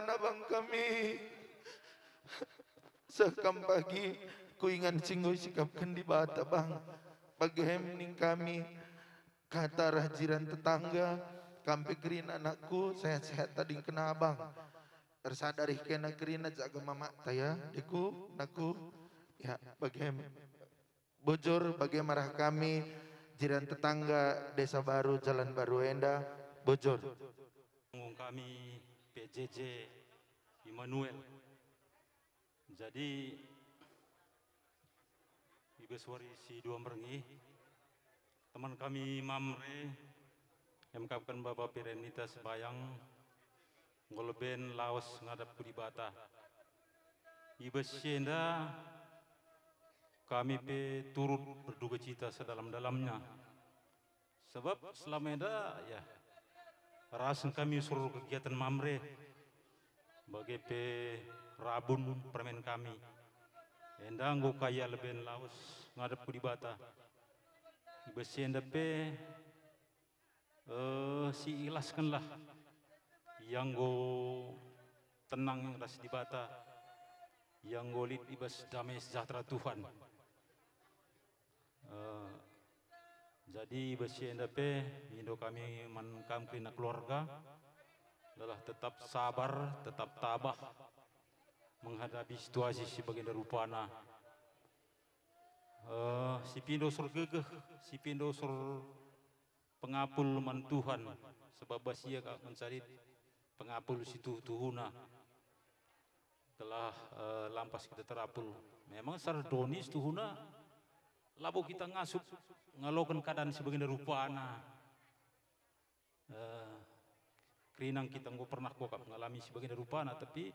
abang kami sekam pagi kuingan singgoy sikapkan di bata bang baghening kami kata rajiran tetangga kampe gerin anakku sehat-sehat tadi kena abang tersadari kena gerina jaga mama taya diku naku ya bagaimana bojor bagaimana kami jiran tetangga desa baru jalan baru enda bojor kami PJJ Immanuel. Jadi Ibeswari si dua merengi teman kami Mamre yang mengungkapkan Bapak Pirenita Sebayang ngoleben Laos ngadap Budibata. Ibesienda kami pe turut berduka cita sedalam-dalamnya. Sebab selama ini ya rasan kami seluruh kegiatan Mamre bagi pe rabun permen kami. Endang go kaya leben Laos ngadap Budibata. Ibesienda pe si ilaskanlah yang go tenang yang ras di bata yang golit ibas damai sejahtera Tuhan. Jadi ibesienda pe indo kami mankam kena keluarga adalah tetap sabar, tetap tabah menghadapi situasi sebagai rupana. Si pindo sur gegeh, si pindo sur pengapul man Tuhan sebab basia kak mencari pengapul situ tuhuna telah lampas kita terapul. Memang sardonis tuhuna labo kita ngasup ngalokan keadaan sebagai rupana. Kerinang kita nggak pernah kok mengalami sebagai rupana tapi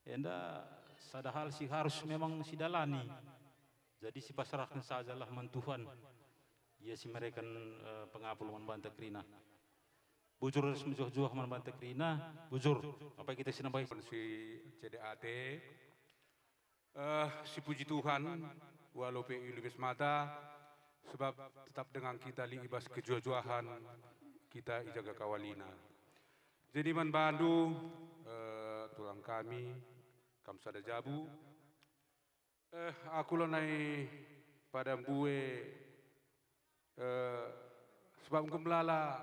enda sadahal si harus memang si dalani. Jadi si pasrahkan sajalah man Tuhan. Ia si mereka pengapul man banta krina. Bujur harus menjuah-juah man banta krina. Bujur apa kita sinambai si CDAT si puji Tuhan walau pe ilubis mata sebab tetap dengan kita li ibas kejuah-juahan kita ijaga kawalina. Jadi man bandu tulang kami kamsada jabu aku lonai pada mbue sebab engkau melala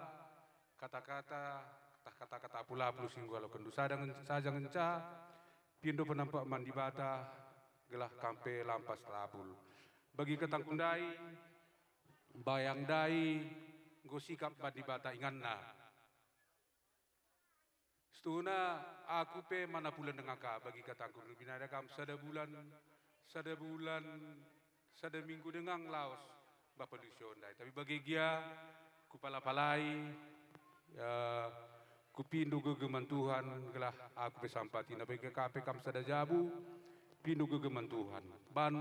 kata-kata pula puluh singgu kalau kendu saja ngenca pindo penampak mandi bata gelah kampe lampas rabul bagi ketangkundai bayang dai gosikap mandi bata inganna stuna aku pe mana bulan dengaka bagi katangkun binada kam sada bulan sada minggu dengang Laos bapak dai tapi bagi dia kupala-palai kupindu gegeman Tuhan gelah aku pesampati na bagi kape kam sada jabu pindu gegeman Tuhan ban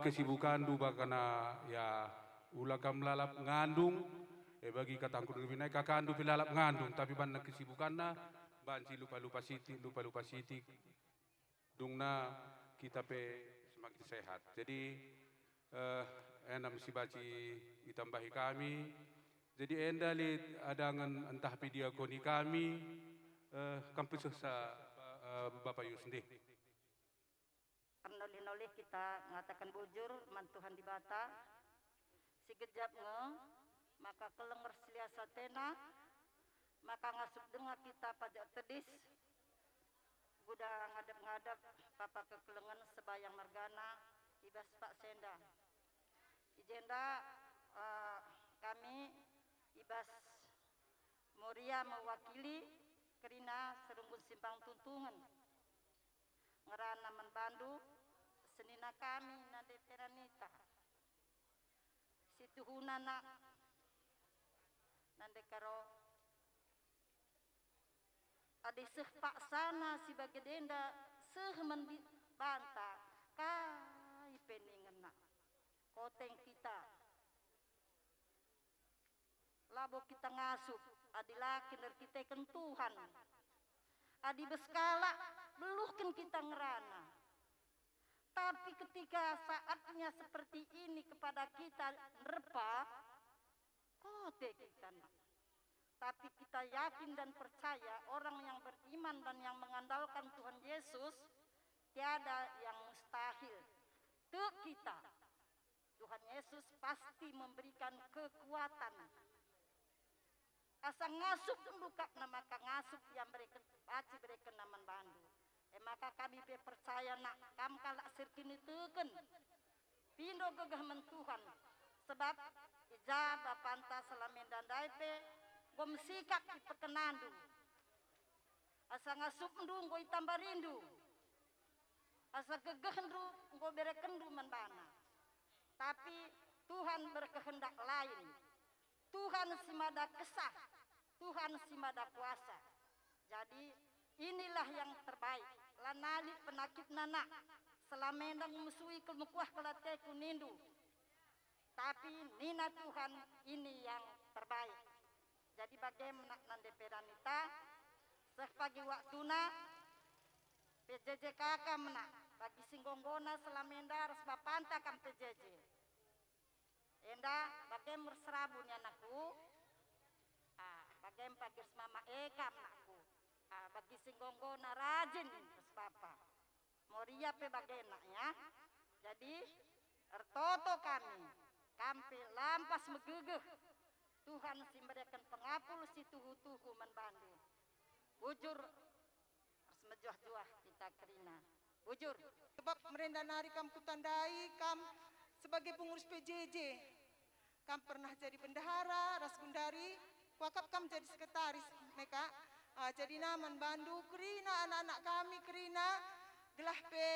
kesibukan du bakana ya ulagam lalap ngandung bagi katangku binai kakandu pilalap ngandung tapi ban kesibukanna ban si lupa-lupa sitik dungna kita pe semakin sehat. Jadi enam si baci ditambahi kami. Jadi enda li adangan entah pidiakoni kami kampus sa Bapak Yusndi. Nolih kita mengatakan bujur mantuhan di bata sigejap maka kelenger seliasa tena maka ngasup dengar kita pajak tedis budak ngadap-ngadap papa kekelengan sebayang margana ibas Pak Senda ijenda kami ibas Moria mewakili kerina serunggun simpang tuntungan ngerana menbandu senina kami nade peranita situhuna nak nande karo ade seh paksana si bagedenda seh banta kai peningena koteng kita labo kita ngasup adilakin dari kita ikan Tuhan adi beskala beluhkan kita ngerana tapi ketika saatnya seperti ini kepada kita nerpa kote kita nak Tapi kita yakin dan percaya orang yang beriman dan yang mengandalkan Tuhan Yesus, tiada yang mustahil. Untuk kita, Tuhan Yesus pasti memberikan kekuatan. Asa ngasup luka nama ngasup yang mereka baci mereka naman bandu. Maka kami percaya nak kam kalak sirkini teken. Pindo gegah mentuhan. Sebab ija bapanta salamin dan daipe gom sikap di perkenandu. Asa ngasup ndu ngoi tambah rindu. Asa gegah ndu ngoi berekendu menbana. Tapi Tuhan berkehendak lain. Tuhan simada kesah, Tuhan simada kuasa. Jadi inilah yang terbaik. Lanali penakit nana, selamendang musuhi kemukuah kelate kunindu. Tapi nina Tuhan ini yang terbaik. Jadi bagaimana nande peranita, sepagi waktuna, PJJ kakak mena, bagi singgonggona selamenda harus bapanta kam PJJ. Enda bagaimana serabunya anakku, bagaimana pagi mama ekam anakku, bagi singgonggona rajin terus papa. Moria pe bagaimana ya. Jadi ertoto kami lampas megegeh. Tuhan si memberikan pengapul si tuhu-tuhu menbandu. Bujur harus mejuah-juah kita kerina. Bujur. Sebab merendah nari kam kutandai kam sebagai pengurus PJJ. Kam pernah jadi bendahara, rasgundari, wakap kam jadi sekretaris mereka. Jadi naman bandu kerina anak-anak kami kerina gelah pe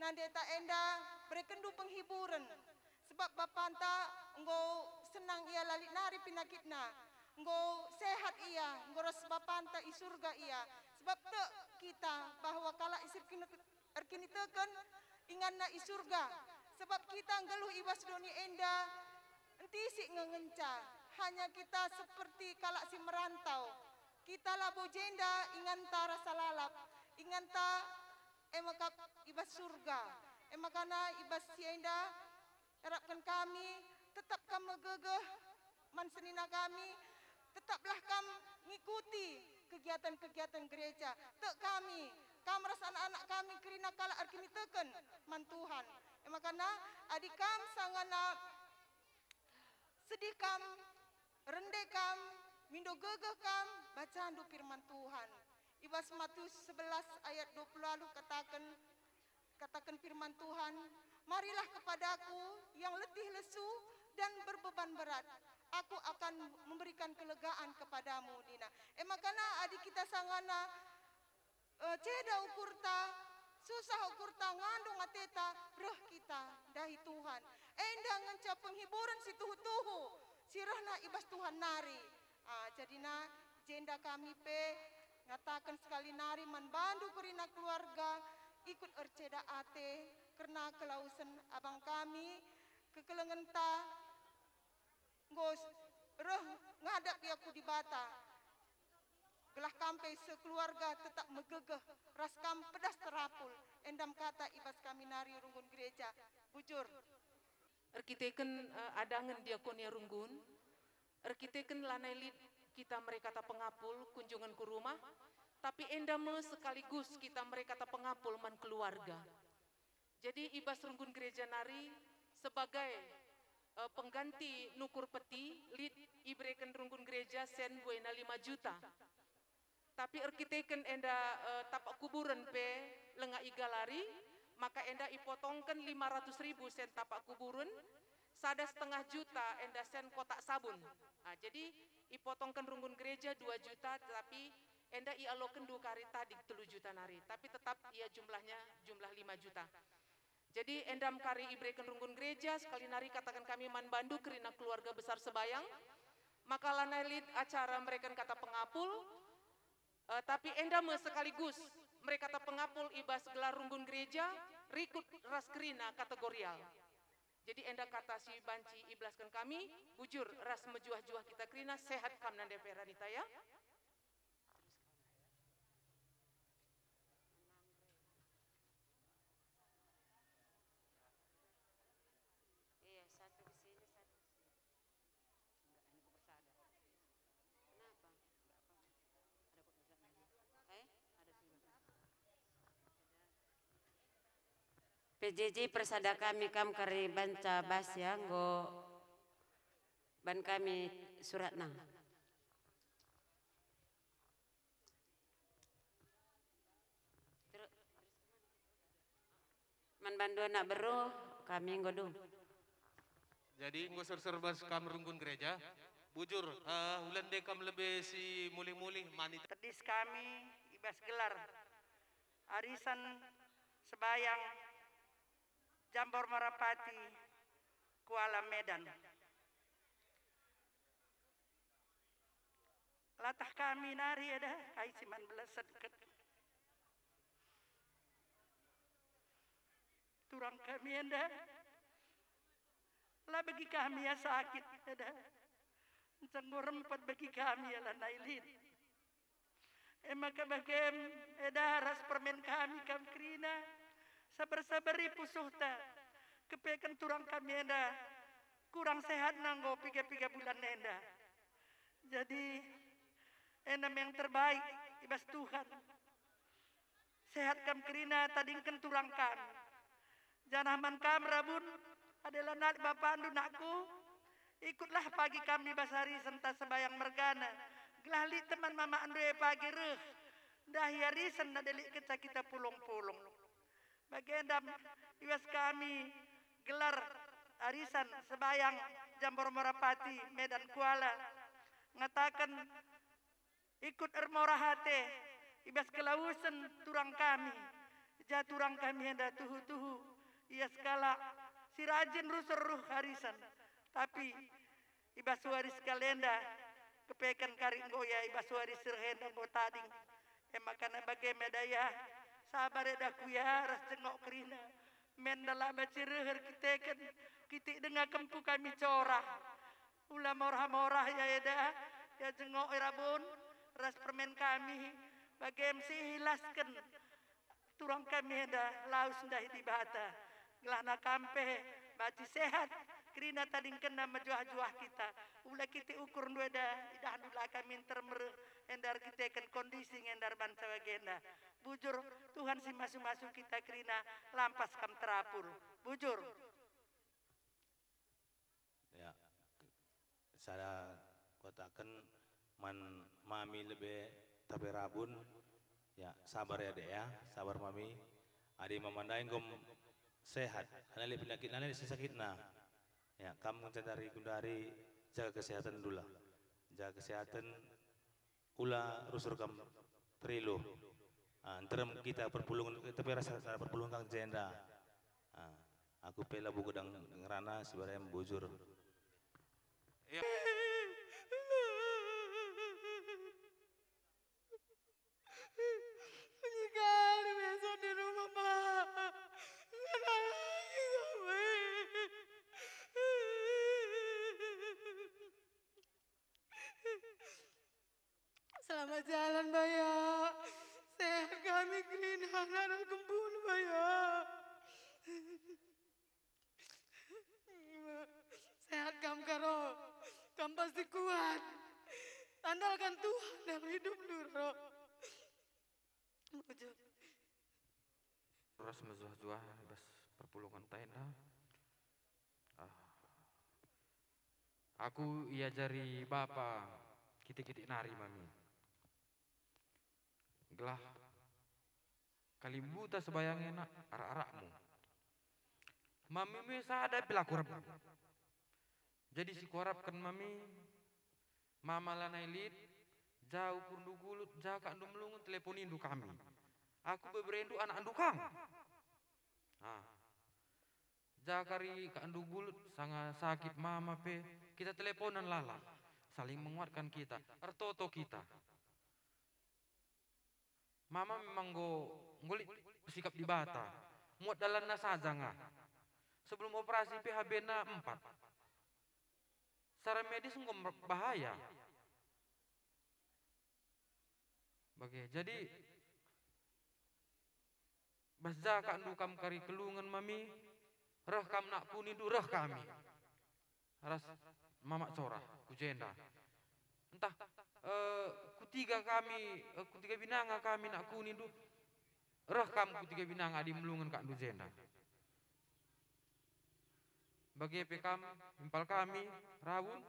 nandeta enda berekendu penghiburan. Sebab bapanta enggo senang ia lalit nari pinakitna. Enggo sehat ia, enggo ras bapanta i surga ia. Sebab te kita bahwa kala isir erkini teken inganna i surga. Sebab kita ngeluh ibas doni enda entisik ngengenca. Hanya kita seperti kala si merantau. Kita labo jenda inganta rasa lalap. Inganta emakap ibas surga. Emakana ibas si enda harapkan kami tetap kami gegeh mansenina kami, tetaplah kami ngikuti kegiatan-kegiatan gereja. Tek kami rasa anak-anak kami kerina kala arkini teken man Tuhan. Makana adik kam sangana sedih kam, rendek kam, mindo gegeh kam, bacaan do firman Tuhan. Ibas Matius 11 ayat 20 lalu katakan firman Tuhan, marilah kepadaku yang letih lesu dan berbeban berat. Aku akan memberikan kelegaan kepadamu, Nina. Makana adik kita sangana ceda ukurta, susah ukurta ngandung ateta, reh kita dahi Tuhan. Enda nganca penghiburan si tuhu-tuhu, sirahna ibas Tuhan nari. Jadina jenda kami pe ngatakan sekali nari manbandu kerina keluarga ikut erceda ate karena kelausan abang kami kekelengan ta ngos reh ngadap ya ku di bata gelah kampe sekeluarga tetap megegeh ras kam pedas terapul endam kata ibas kami nari runggun gereja bujur erkiteken adangan diakonia runggun erkiteken lanailit kita mereka ta pengapul kunjungan ke rumah tapi endame sekaligus kita mereka ta pengapul man keluarga. Jadi ibas runggun gereja nari sebagai pengganti nukur peti lid ibreken runggun gereja sen buena 5 juta. Tapi erkiteken enda tapak kuburan pe lenga igalari maka enda ipotongkan 500.000 sen tapak kuburan sada setengah juta enda sen kotak sabun. Jadi ipotongkan runggun gereja 2 juta tapi enda ialokan 2 kali tadi 3 juta nari tapi tetap ia jumlahnya jumlah 5 juta. Jadi endam kari ibreken runggun gereja sekali nari katakan kami man bandu kerina keluarga besar sebayang maka lanailit acara mereka kata pengapul tapi endam sekaligus mereka kata pengapul ibas gelar runggun gereja rikut ras kerina kategorial. Jadi enda kata si banci iblaskan kami bujur ras mejuah-juah kita kerina sehat kam nande peranita ya. Iya, satu ke sini, satu ke sini. Enggak, ini aku bersadar. Kenapa? PJJ persada kami kam kari banca bas ya nggo ban kami surat nang. Man bandu anak beru kami nggodu. Jadi nggo ser-serbas kam rungkun gereja. Bujur, ulan de kam lebih si mulih-mulih manit. Tedis kami ibas gelar arisan sebayang Jambor Marapati Kuala Medan. Latah kami nari ada kai siman belasan ket. Turang kami ada. Lah bagi kami ya sakit ada. Canggur empat bagi kami ya lah nailin. Maka bagem edaras permen kami kam krina. Sabar-sabari pusuhta. Kepekan turang kami enda. Kurang sehat nanggo 3 bulan enda. Jadi enam yang terbaik ibas Tuhan. Sehat kam krina tadingkan turang kami. Janaman kam rabun adalah nak bapak andu nakku. Ikutlah pagi kami basari senta sebayang mergana. Gelahli teman mama andu pagi reh. Dahiari senda delik kita pulung-pulung. Bagendam iwas kami gelar arisan sebayang Jambor Merapati Medan Kuala ngatakan ikut ermorahate ibas kelausan turang kami jaturang kami hendak tuhu-tuhu ia skala si rajin rusur ruh arisan tapi ibas waris kalenda kepekan karing goya ibas waris serhenda ngotading emakana bagai medaya sabar edaku ya ras cengok kerina mendala bacirehar kiteken kitik dengar kempu kami corah ulah morah-morah ya eda ya jengok irabun ras permen kami bagai MC hilaskan turang kami eda laus ndahi di bata gelana kampe baci sehat kerina tading kena majuah-juah kita ulah kita ukur nueda idah nula kami termereh endar kita kan kondisi endar banca agenda bujur Tuhan si masuk-masuk kita kerina lampas kam terapur bujur ya saya katakan man mami lebih tapi rabun ya sabar ya dek ya sabar mami adi memandain gom sehat anali penyakit anali sakit nah ya kamu dari gundari jaga kesehatan dulu lah jaga kesehatan ula rusur kam trilu antara kita perpulungan tapi rasa perpulungan kang jenda aku pela buku dang ngerana sebenarnya bujur Ya. Sekali besok di rumah Pak. Selamat jalan Baya. Sehat kami green dan kembun Baya. Sehat kam karo. Kam pasti kuat. Andalkan Tuhan dalam hidup Nuro. Ras mezuah-zuah bas perpulungan tenda. Aku ia jari bapa kitik-kitik nari mami. Gelah kalimbuta sebayang enak arak-arakmu. Mami me sada pelaku rep. Jadi si korapkan mami mama lanailit jauh pundu gulut jaka andu melungun telepon indu kami. Aku beberendu anak andu kang. Jakari ke andu gulut sangat sakit mama pe kita teleponan lala saling menguatkan kita ertoto kita. Mama memang ngolit bersikap di bata muat dalam nasa janga sebelum operasi PHB na 4 secara medis enggak bahaya. Jadi basja kak kam kari kelungan mami reh kam nak puni du reh kami ras mamak corah kujenda entah kutiga binanga kami nak kuni du reh kam kutiga binanga di melungan kak du jenda bagi PKM impal kami Rabun,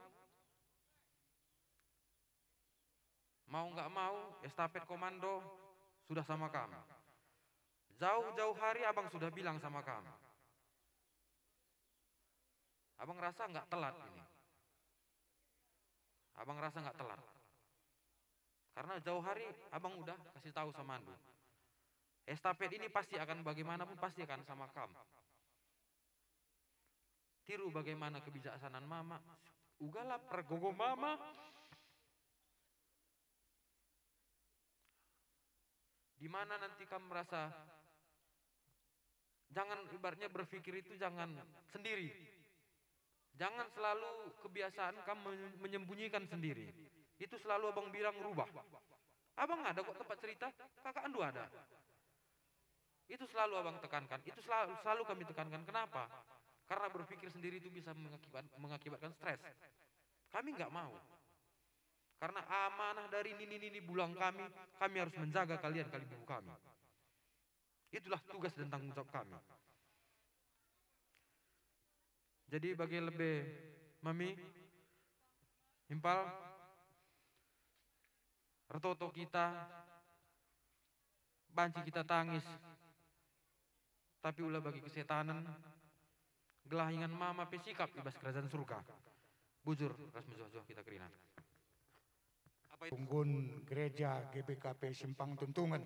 mau nggak mau estafet komando sudah sama kami. Jauh-jauh hari abang sudah bilang sama kami, abang rasa nggak telat ini, abang rasa nggak telat, karena jauh hari abang udah kasih tahu sama Andu, estafet ini pasti akan bagaimanapun pasti akan sama kamu. Tiru bagaimana kebijaksanaan mama, ugalah pergogo mama. Di mana nanti kamu merasa, jangan ibaratnya berpikir itu jangan sendiri. Jangan selalu kebiasaan kamu menyembunyikan sendiri. Itu selalu abang bilang rubah. Abang ada kok tempat cerita, kakak Andu ada. Itu selalu abang tekankan, itu selalu kami tekankan. Kenapa? Karena berpikir sendiri itu bisa mengakibatkan stres. Kami nggak mau. Karena amanah dari nini bulang kami harus menjaga kalian ibu kami. Itulah tugas dan tanggung jawab kami. Jadi bagi lebih mami, impal, retoto kita, banci kita tangis, tapi ulah bagi kesetanan, gelahingan mama pesikap ibas kerajaan surga. Bujur, ras menjuah kita kerina. Unggun gereja GBKP Simpang Tuntungan.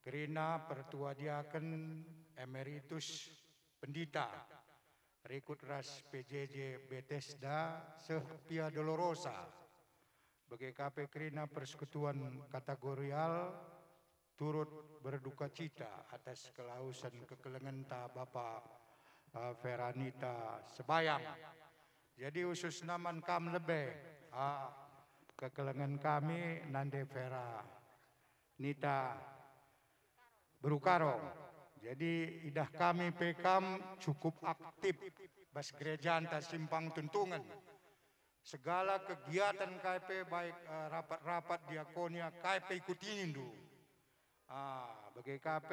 Kerina Pertua Diaken Emeritus Pendita Rikut Ras PJJ Bethesda Sepia Dolorosa. BGKP Kerina Persekutuan Kategorial turut berduka cita atas kelausan kekelengan ta Bapak Veranita Sebayang. Jadi khusus naman kam lebih kekelengan kami Nande Vera Nita Berukaro. Jadi idah kami pekam cukup aktif bas gereja anta Simpang Tuntungan. Segala kegiatan KP baik rapat-rapat diakonia KP ikutin dulu. Bagi KP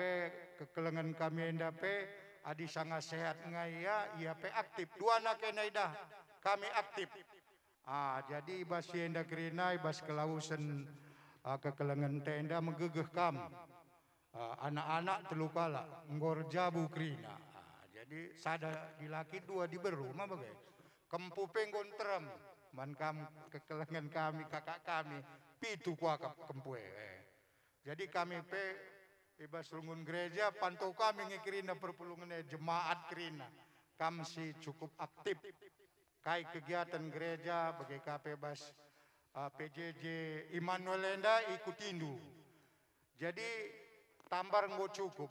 kekelengan kami endape adi sangat sehat ngaya ia pe aktif. Dua nak enaidah kami aktif. Jadi bas yenda kerina bas kelausan kekelengan tenda menggegeh kam. Anak-anak telukala ngor jabu kerina. Jadi sada dilaki dua diberu mah bagai. Kempu penggon terem man kam kekelengan kami kakak kami pitu kuakap kempue. Jadi kami pe ibas rungun gereja pantau kami ngikirina perpulungan jemaat kerina. Kami si cukup aktif. Kai kegiatan gereja bagi KP Bas PJJ Immanuel Enda ikutindu. Jadi tambar nggak cukup.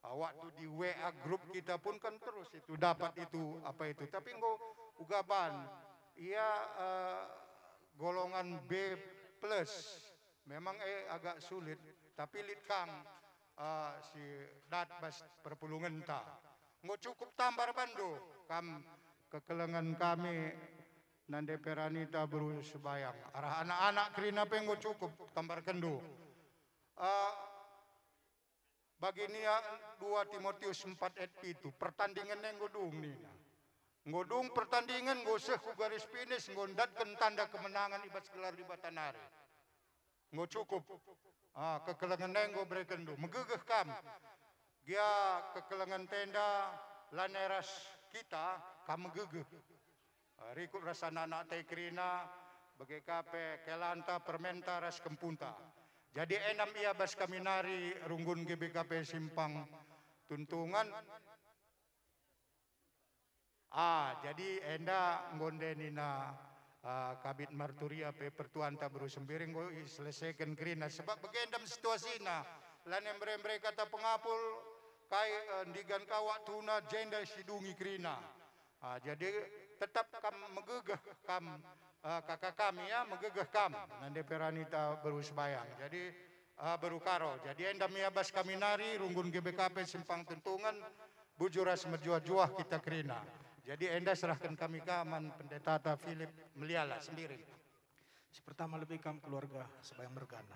Waktu di WA grup kita pun kan terus itu dapat itu apa itu. Tapi nggak ugaban. Ia golongan B plus. Memang agak sulit. Tapi litkang si dat Bas perpulungan ta. Nggak cukup tambar bandu. Kekelengan kami Nande Peranita Beru Sebayang. Arah anak-anak kerina penggo cukup tambar kendu. Bagi nia 2 Timotius 4 ayat itu pertandingan yang godung nina. Godung pertandingan goseh ku garis finish ngondatkan tanda kemenangan ibas gelar di Batanari. Ngo cukup. Kekelengan yang go brekendu. Megegeh kam. Dia kekelengan tenda laneras kita kamu gegeh. Rikut rasa anak tekrina bagi KP kelanta permenta ras kempunta. Jadi enam ia bas kami nari runggun GBKP Simpang Tuntungan. Jadi enda ngondenina kabit marturia pe pertuan ta beru sembiring go selesaikan krina sebab begendam situasina lan embre-embre kata pengapul kai ndigan kawak tuna jenda sidungi krina. Jadi tetap kam megegeh kam kakak kami ya megegeh kam Nande Peranita Beru Sebayang. Jadi berukaro. Jadi endam ya bas kami nari runggun GBKP Simpang Tuntungan bujuras merjuah-juah kita krina. Jadi enda serahkan kami kaman pendeta Philip Meliala sendiri. Pertama lebih kam keluarga Sebayang Bergana.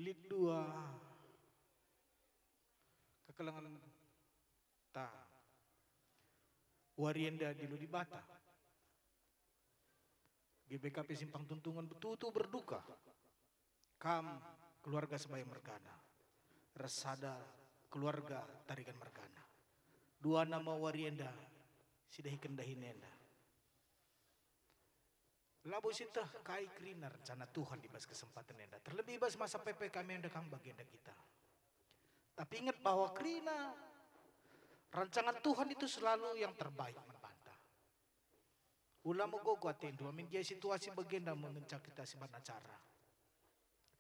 Lid 2 kekelengan Ta warienda di Ludibata. GBKP Simpang Tuntungan betul-betul berduka. Kam keluarga Sebayang Mergana. Resada keluarga Tarigan Mergana. Dua nama warienda sidahikan dahinenda. Labo sita kai krina rencana Tuhan di bas kesempatan enda. Terlebih bas masa PPKM enda kang bagian kita. Tapi ingat bahwa krina rancangan Tuhan itu selalu yang terbaik membantah. Ulama gogo atendu amin dia situasi bagenda mengencang kita sebenarnya cara.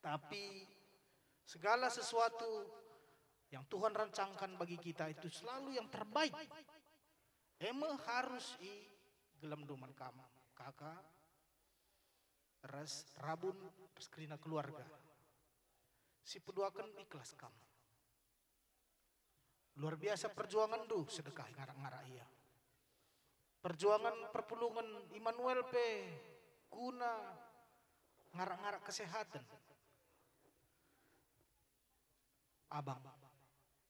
Tapi segala sesuatu yang Tuhan rancangkan bagi kita itu selalu yang terbaik. Emang harus gelam duman kam kakak ras rabun perskrina keluarga. Si peduakan ikhlas kamu. Luar biasa perjuangan du sedekah ngarak-ngarak iya. Perjuangan perpulungan Immanuel P guna ngarak-ngarak kesehatan. Abang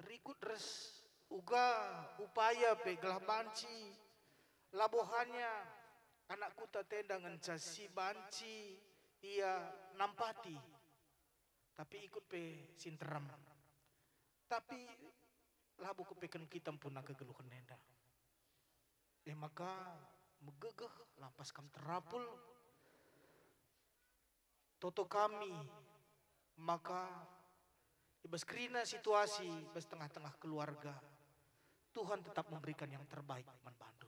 rikut res uga upaya P gelah banci labohannya anak kuta tendangan casi banci ia nampati tapi ikut P sinteram. Tapi labu kepekan kita pun kegeluhan nenda. Maka megegeh lampas kam terapul toto kami maka ibas krina situasi ibas tengah-tengah keluarga Tuhan tetap memberikan yang terbaik membantu.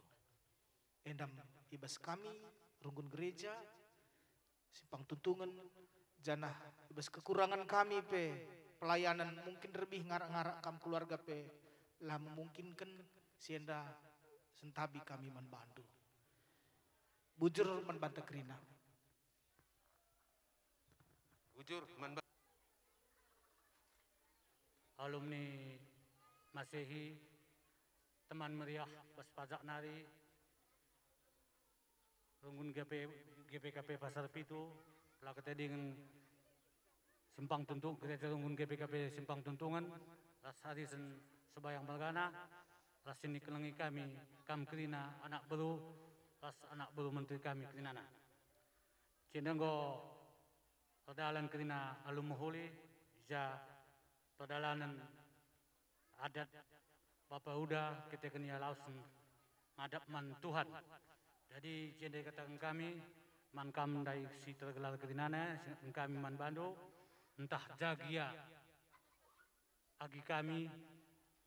Endam ibas kami runggun gereja Simpang Tuntungan janah ibas kekurangan kami P pelayanan mungkin lebih ngarak-ngarak kam keluarga P lah memungkinkan sienda sentabi kami membantu. Bujur membantu krina. Bujur membantu. Alumni Masehi, teman meriah Bas Pajak Nari, Runggun GPKP Pasar Pitu, pelakatnya dengan Simpang Tuntung, gereja Runggun GPKP Simpang Tuntungan, ras hari Sebayang Mergana, ras ini kelengi kami, kam krina anak baru, ras anak baru menteri kami krinana. Cendenggo perdalan krina alum moholi, ja perdalanan adat Bapak Uda kita kenia lausen ngadap man Tuhan. Jadi jendai katakan kami, man kam dari si tergelar kerinana, kami man Bando, entah jagia agi kami,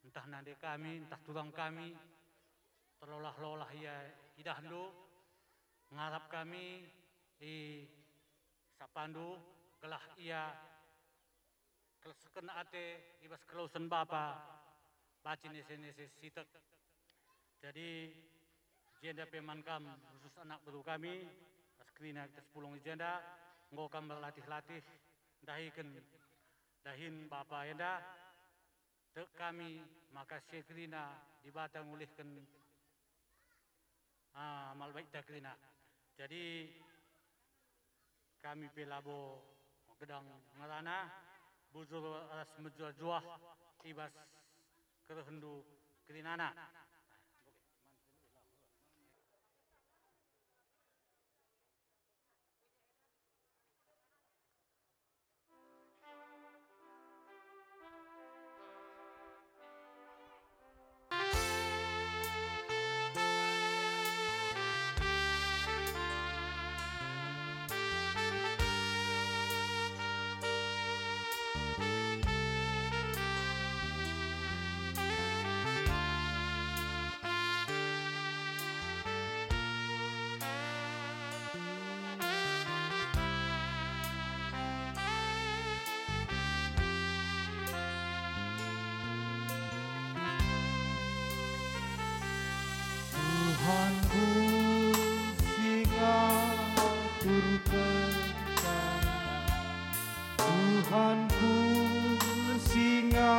entah nade kami, entah turang kami, terlolah-lolah ya idahndo, ngarap kami di Sapandu, gelah ia kena ate ibas kelausan bapa, bacin SNS sitek. Jadi jenda peman kam khusus anak baru kami, askrina kita 10 jenda, ngokam berlatih-latih, dahin bapa enda, tek kami maka sekrina dibatang olehkan malbaik takrina. Jadi kami pelabo gedang ngerana, buzur aras menjuah ibas kerehendu kerinana. Tuhanku Singapur kencang, Tuhanku Singajarisa,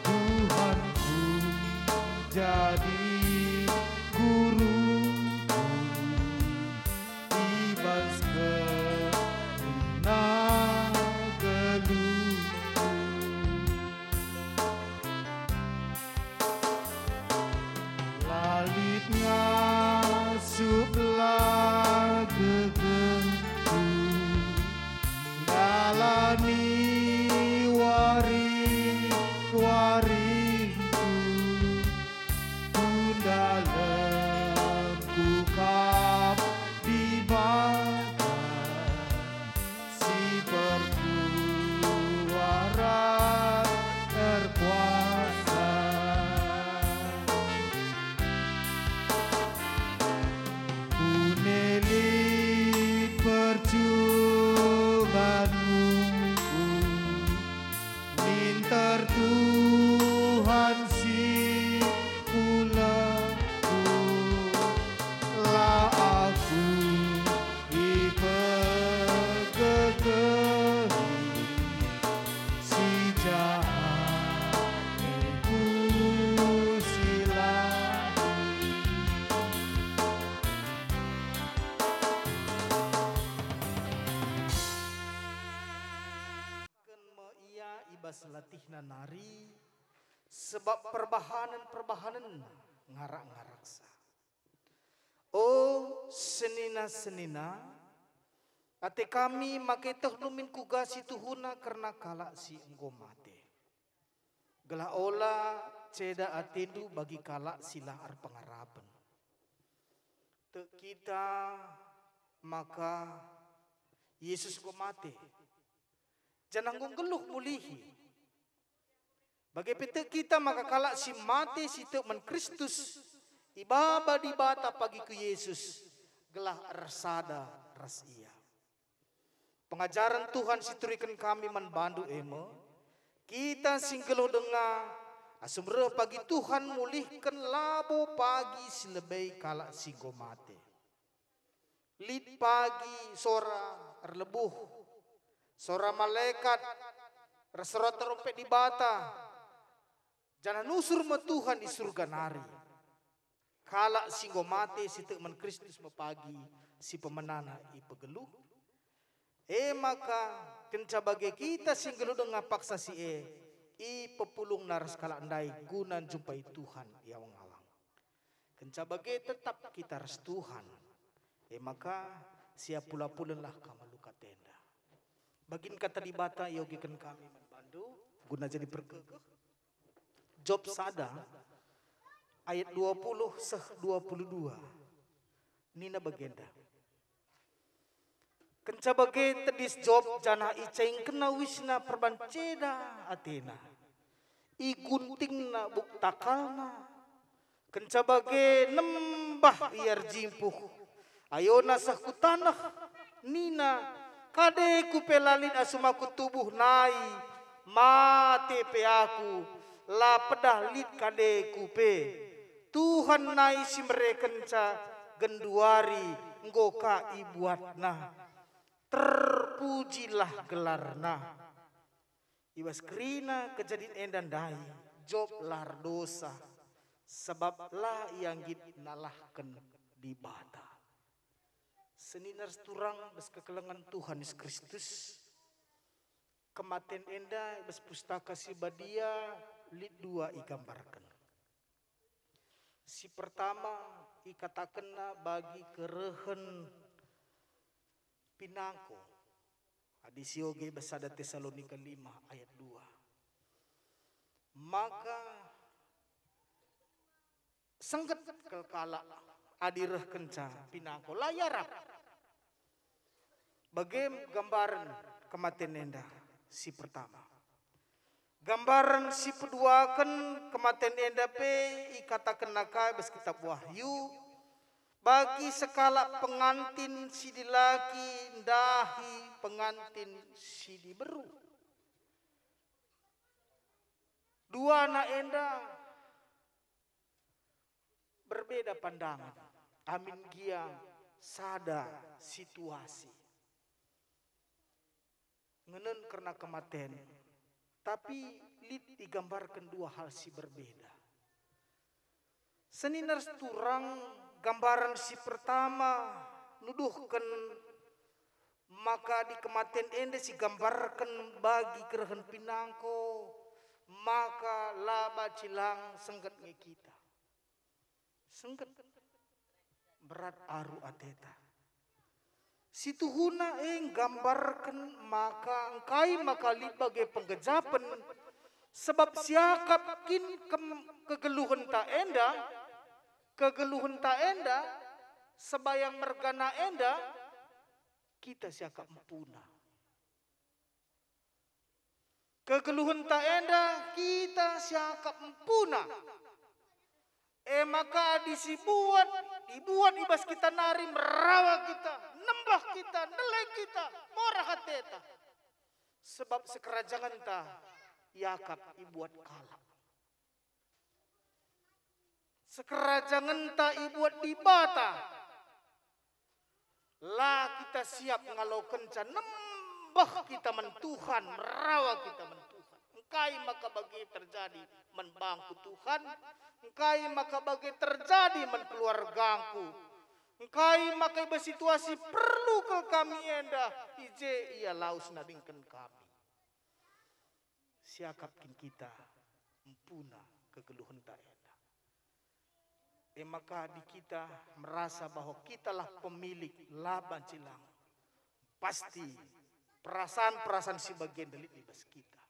Tuhanku jadi guru ibas kena geluku. salatihna nari sebab perbahanan ngarak-ngaraksa. Oh senina-senina, ate kami make teh numin kugasi tuhuna karena kala si enggo mate. Gelah ola ceda atendu bagi kala sila ar pengaraban. Te kita maka Yesus go mate. Jananggung geluh mulihi. Bagi pete kita maka kala si mate si te men Kristus ibaba di bata pagi ku Yesus gelah arsada ras ia. Pengajaran Tuhan siturikan kami manbandu emo. Kita singgelo dengar asumre pagi Tuhan mulihkan labo pagi silebei kala singgo mate. Lid pagi sora erlebuh. Sora malaikat reserot terompet di bata. Jangan nusur me Tuhan di surga nari. Kala singgo mate si teman Kristus mepagi si pemenana ipegeluh. Maka kenca bagi kita singgelu dengan paksa si i pepulung naras kala andai gunan jumpai Tuhan iawang-awang. Kenca bagi tetap kita res Tuhan. Maka siap pula-pulenlah kamaluka tenda. Bagin kata di bata yogikan kami membantu guna jadi perkekeh. Job sada ayat 20-22. Nina bagenda. Kenca bagi tedis Job jana icaing kena wisna perbanceda Athena. I guntingna buktakalna. Kenca bagi nembah iar jimpuh. Ayona sahku tanah nina kade ku pelalin asumaku tubuh nai mate pe aku la pedah lid kade ku pe Tuhan nai si merekenca genduari ngoka ibuatna terpujilah gelarna iwas krina kejadian endan dai Job lar dosa sebab lah yang git nalahkan di bata. Seninar turang bes kekelengan Tuhan Yesus Kristus. Kematian enda bes pustaka si badia lid dua igambarkan. Si pertama ikatakenna bagi kerehen pinangko. Adisioge besada Tesalonika 5 ayat 2. Maka sengket kelkala adireh kenca pinangko layarap. Bagaim gambaran kematian enda si pertama. Gambaran si kedua kan kematian enda pe ikatakan nakai bes kitab Wahyu bagi sekala pengantin si dilaki ndahi pengantin si diberu. Dua anak enda berbeda pandangan. Amin giang sada situasi. Ngenen karena kematian. Tapi lid digambarkan dua hal si berbeda. Seninar turang gambaran si pertama nuduhkan maka di kematian ende si gambarkan bagi kerehen pinangko maka laba cilang sengket nge kita. Sengket berat aru ateta. Situhuna gambarkan maka engkai maka libagai penggejapan sebab siakap kin kegeluhan tak enda sebayang mergana enda kita siakap empuna. Kegeluhan tak enda kita siakap empuna. Maka dibuat ibas kita nari merawat kita, nembah kita, nelai kita, morah hateta. Sebab sekerajangan ta yakap ibuat kalak. Sekerajangan ta ibuat dibata. Lah kita siap ngalau kencan nembah kita mentuhan, merawat kita mentuhan. Engkai maka bagi terjadi menbangku Tuhan. Engkai maka bagi terjadi menkeluargangku. Engkai maka bersituasi perlu ke kami enda. Ije ia laus nadingkan kami. siakapkin kita empuna kegeluhan tak enda. Maka di kita merasa bahwa kitalah pemilik laban cilang. Pasti perasaan-perasaan sebagian delik di bas kita.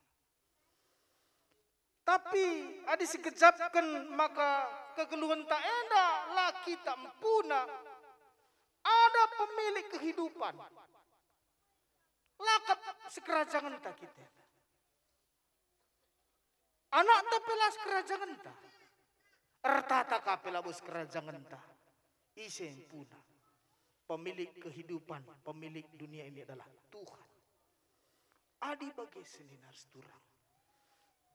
Tapi ada sekejapkan maka kegeluhan tak enda lah kita empuna. Ada pemilik kehidupan. Lakap sekerajangan tak kita. Anak tapelas kerajaan ta. Ertata kapela bos kerajaan ta. Ise puna. Pemilik kehidupan, pemilik dunia ini adalah Tuhan. Adi bagi seninar seturang.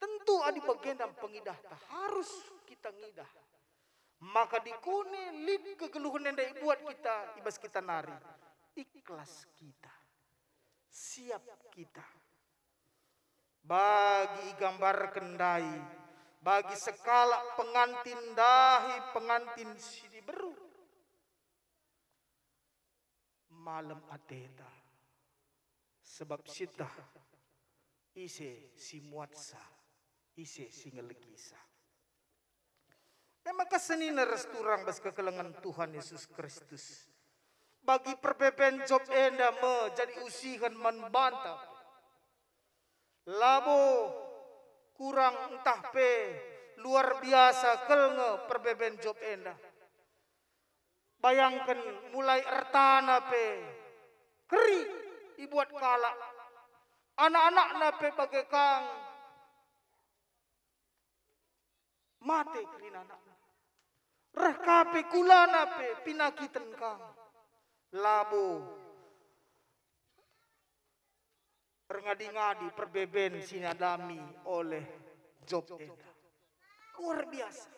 Tentu adi bagian dan pengidah ta harus kita ngidah. Maka dikune lid kegeluhan yang buat kita ibas kita nari. Ikhlas kita. Siap kita. Bagi gambar kendai, bagi sekala pengantin dahi, pengantin sidi beru. Malam ateta, sebab sita, ise si muatsa, ise si ngelegisa. Memang kesenian resturang bas kekelengan Tuhan Yesus Kristus. Bagi perbeben job enda jadi usihan membantah. Labo kurang entah pe luar biasa kelnge perbeben job enda. Bayangkan mulai ertana pe keri dibuat kalak. Anak-anak nape bagai kang mate kerina anak. Reh kape kulana pe pinakiten kang. Labo ngadi-ngadi perbeben sinadami oleh job enda. Luar biasa.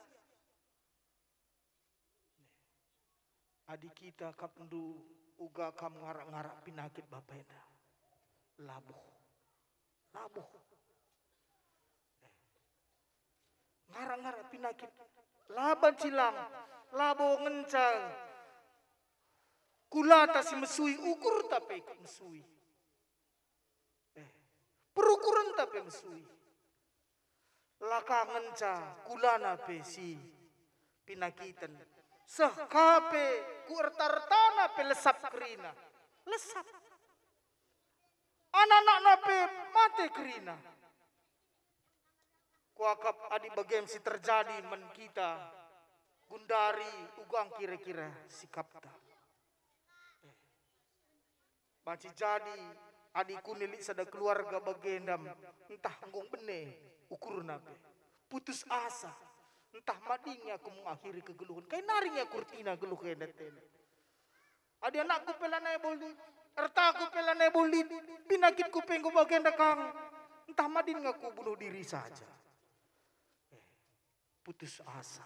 Adik kita kapndu uga kam ngarak-ngarak pinakit bapak enda. Labuh. Ngarak-ngarak pinakit. Laban cilang. Labo ngencang. Kulata si mesui ukur tapi ikut mesui. Perukuran tapi mesui. Laka ngenca kulana pe si pinakitan. Sehkape ku ertartana pe lesap kerina. Lesap. Anak-anak nape mate kerina. Kuakap adi bagem si terjadi men kita. Gundari ugang kira-kira sikapta. Baci jadi adiku nilik sada keluarga bagendam entah ngong bene ukur nabe putus asa entah madingnya aku mengakhiri kegeluhan kay naringnya kurtina geluh kendet adi anakku pelana boldi ertaku pelana boldi pinakitku penggo bagenda kang entah madin ngaku bunuh diri saja putus asa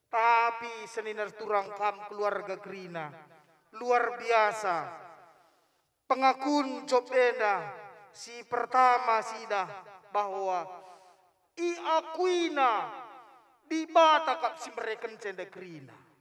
tapi seninar turang kam keluarga Krina luar biasa. Pengakun job enda si pertama sidah bahwa i akuina di bata kap si mereka cenda Krina.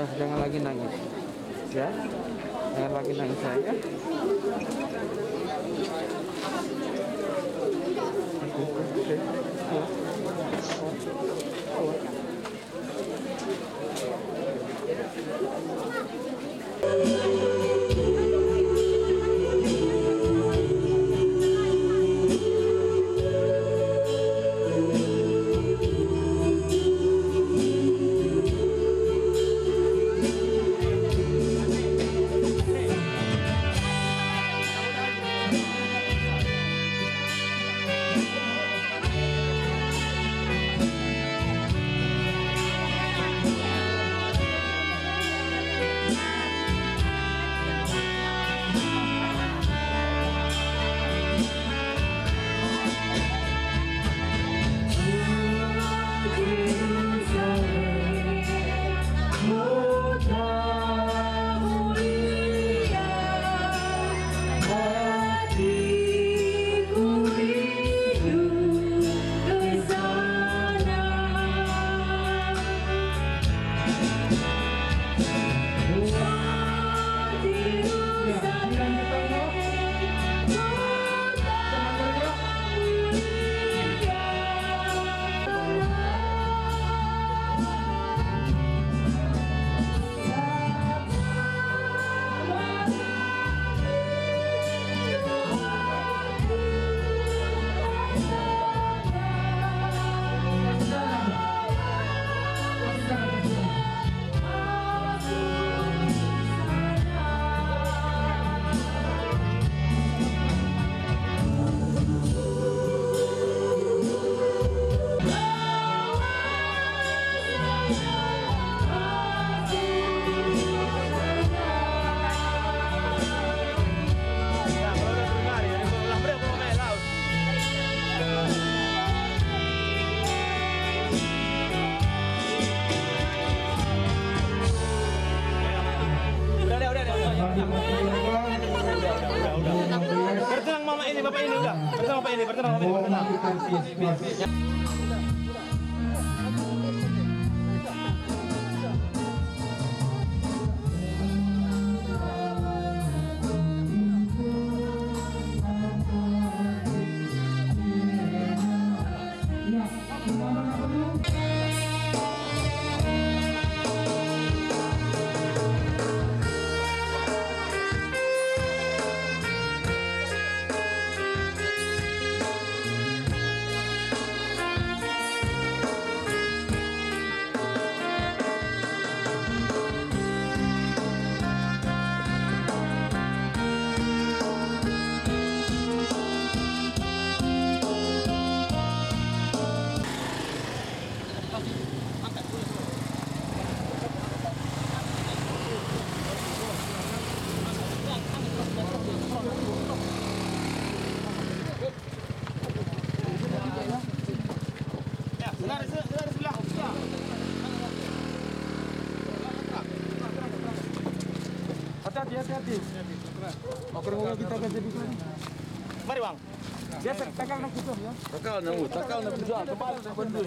Udah, jangan lagi nangis. Ya. Jangan lagi nangis saya. Bertenang mama ini, bapak ini udah. Bertenang bapak ini, bertenang bapak ini, bertenang. Hati-hati. Mau kita kasih di sini. Mari bang. Dia takal nak gitu ya. Takal nak gitu. Kepala nak bendur.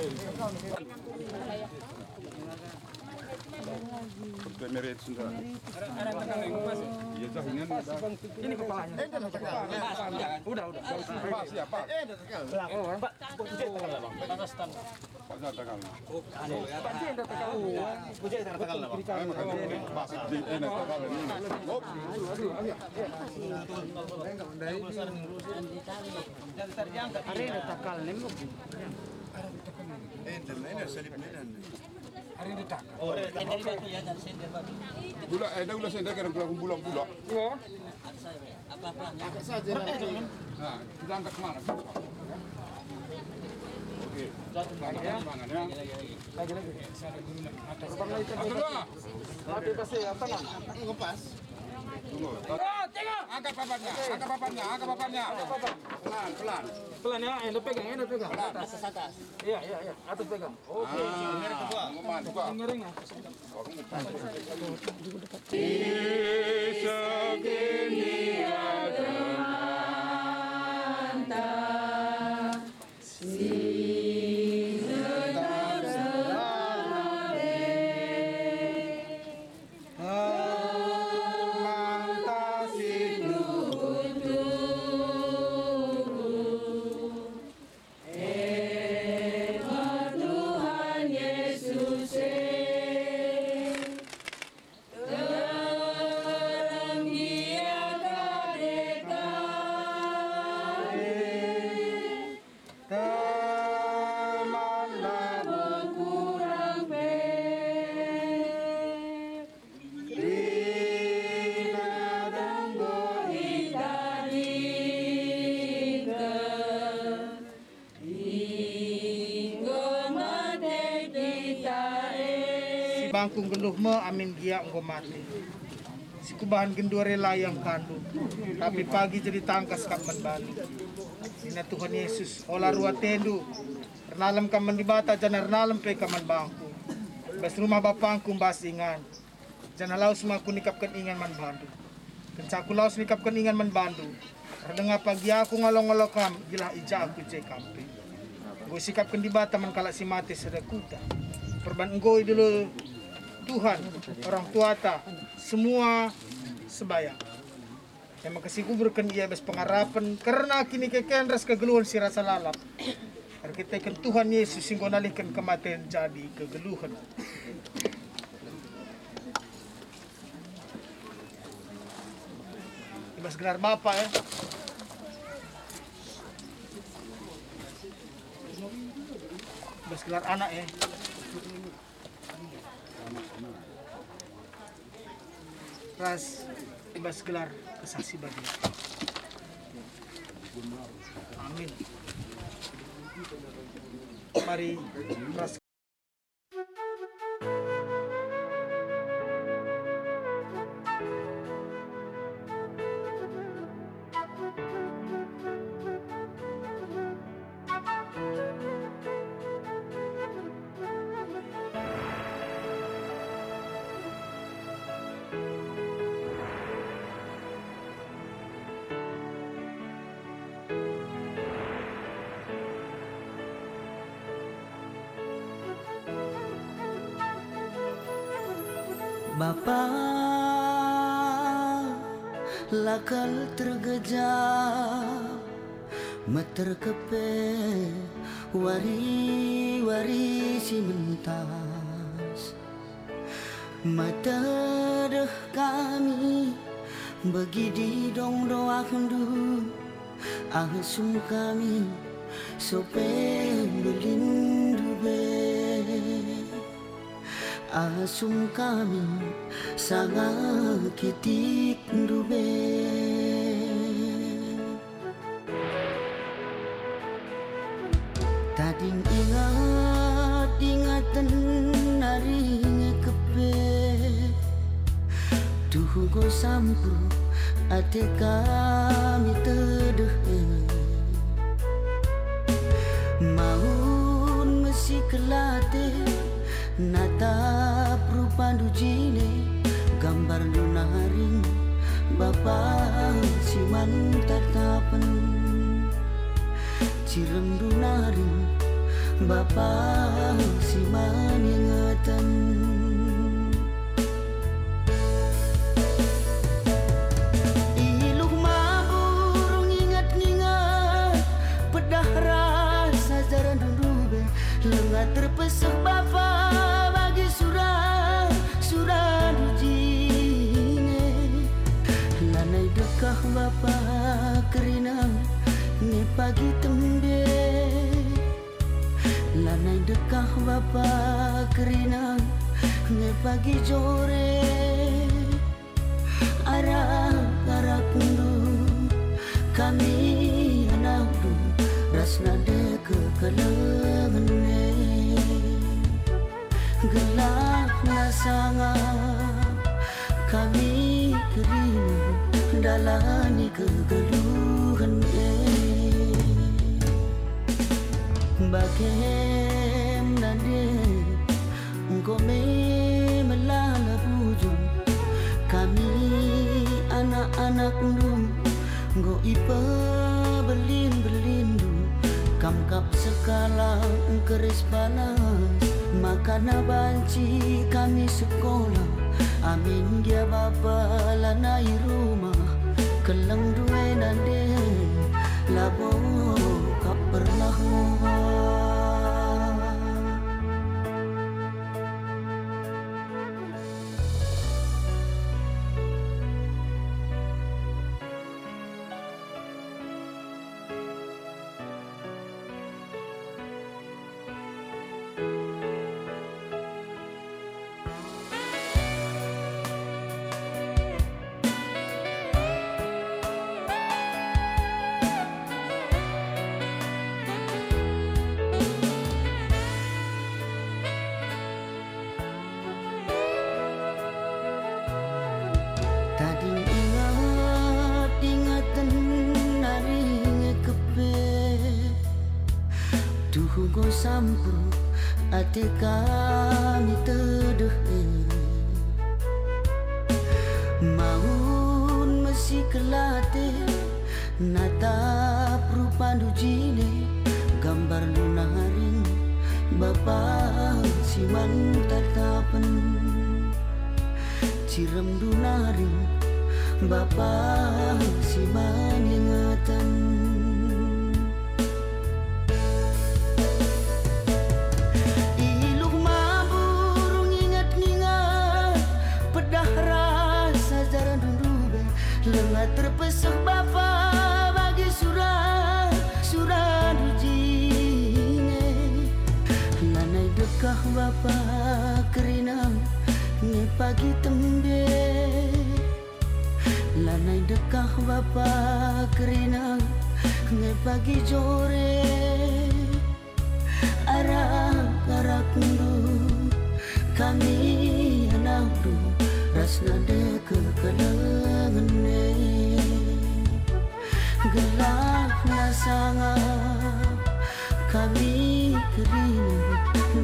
Merit sudah. Ada takal yang pas. Iya jaringan. Ini kepalanya. Udah. Pak siapa? Takal. Pak, bujai takal lah bang. Atas tan. Pak takal. Oh, Pak Jai takal. Bujai takal lah bang. Pak Jai takal ini. Oh. Ada takal nembok. Hari ini tak. Oh, dari batu ya, dari sender batu. Bulan, ada ulah sender kan bulan. Iya. Apa-apa. Angkat saja. Nah, kita angkat kemana? Oke. Tangan ya. Lagi. Saya guru nak. Tapi pasti tangan. Ngepas. Tunggu. Angkat papannya. Pelan. Pelan ya, endo pegang. Atas. Iya, atas pegang. Oke. Miring ya. bangkung genduh me amin gia engko mati. Sikubahan gendua rela yang kandu. Tapi pagi jadi tangkas kap menbali. Ina Tuhan Yesus olah rua tendu. Rnalam kam mendibata jana rnalam pe kaman bangku. Bas rumah bapangku mbas ingan. Jana laus maku nikapkan ingan man bandu. Kencaku laus nikapkan ingan man bandu. Rendenga pagi aku ngolong-ngolong kam gila ija aku cek kampe. Gue sikapkan dibata man kalak si mati sedakuta. Perban enggoi dulu Tuhan, orang tua ta, semua sebaya. Yang makasih kuburkan ia bes pengarapan karena kini keken ras kegeluhan si rasa lalap. Arkitekan Tuhan Yesus singgo nalihkan kematian jadi kegeluhan. Ibas gelar Bapa ya. Ibas gelar anak ya. Ras ibas gelar kesaksi bagi. Amin. Mari ras Bapa lakal tergejap meterkepe wari-wari si mentas mata deh kami bagi di dong doa kendu angsum kami sope belindu be asum kami sangat kitik dube tading ingatan hari kepe tuh go sampu ate kami tedeh maun mesi kelate natap rupa dujine gambar dunaring Bapa si mantatapen cirem dunaring Bapa si maningeten iluh maburung ingat-ingat pedah rasa jaran dudube lengat terpesek Bapa kah Bapa kerina ni pagi tembe lanai dekah Bapa kerina ni pagi jore arah kundu kami anak du rasna de kekelengan gelap nasanga kami kerina dalani kegeluhan bakem nade engkau melala bujung kami anak-anak dum engkau ipa berlindu kamkap sekala keris panas makana banci kami sekolah amin dia Bapa lanai rumah keleng duwe nande labo kap pernah sampur ati kami teduh maun mesi kelate natap rupandu jine gambar lunaring Bapa siman tatapan cirem dunaring Bapa siman ingatan iluh maburung ingat-ingat pedah rasa jaran dundube lengat terpesek Bapa bagi surah dujine lanai dekah Bapa kerina nge pagi tembe lanai dekah Bapa kerina nge pagi jore arak ndu kami anak du rasna deke kelengene gelap nasangap kami kerina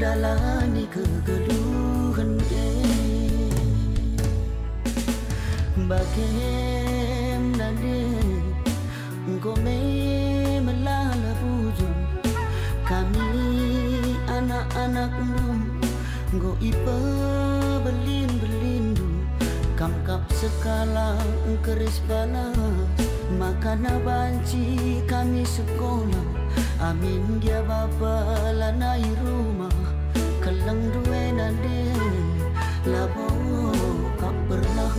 dalani kegeluhan bagem nade ngome melala bujung kami anak-anak nggo ipe belindu kamkap sekala keris panas makana banci kami sekolah amin dia Bapa lanai rumah keleng duwe nade labo kap pernah